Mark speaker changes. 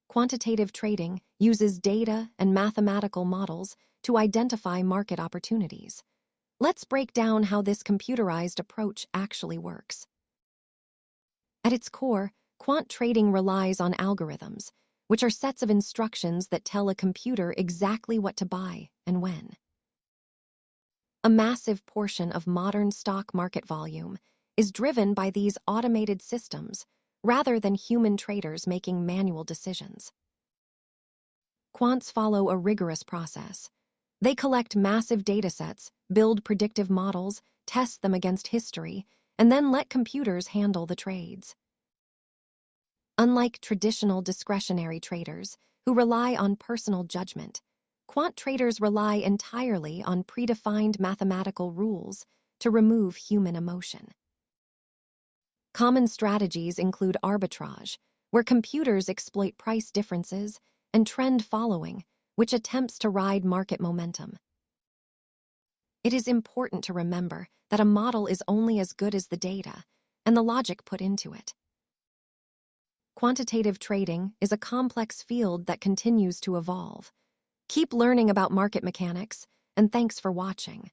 Speaker 1: Quantitative trading uses data and mathematical models to identify market opportunities. Let's break down how this computerized approach actually works. At its core, quant trading relies on algorithms, which are sets of instructions that tell a computer exactly what to buy and when. A massive portion of modern stock market volume is driven by these automated systems rather than human traders making manual decisions. Quants follow a rigorous process. They collect massive datasets, build predictive models, test them against history, and then let computers handle the trades. Unlike traditional discretionary traders, who rely on personal judgment, quant traders rely entirely on predefined mathematical rules to remove human emotion. Common strategies include arbitrage, where computers exploit price differences, and trend following, which attempts to ride market momentum. It is important to remember that a model is only as good as the data and the logic put into it. Quantitative trading is a complex field that continues to evolve. Keep learning about market mechanics, and thanks for watching.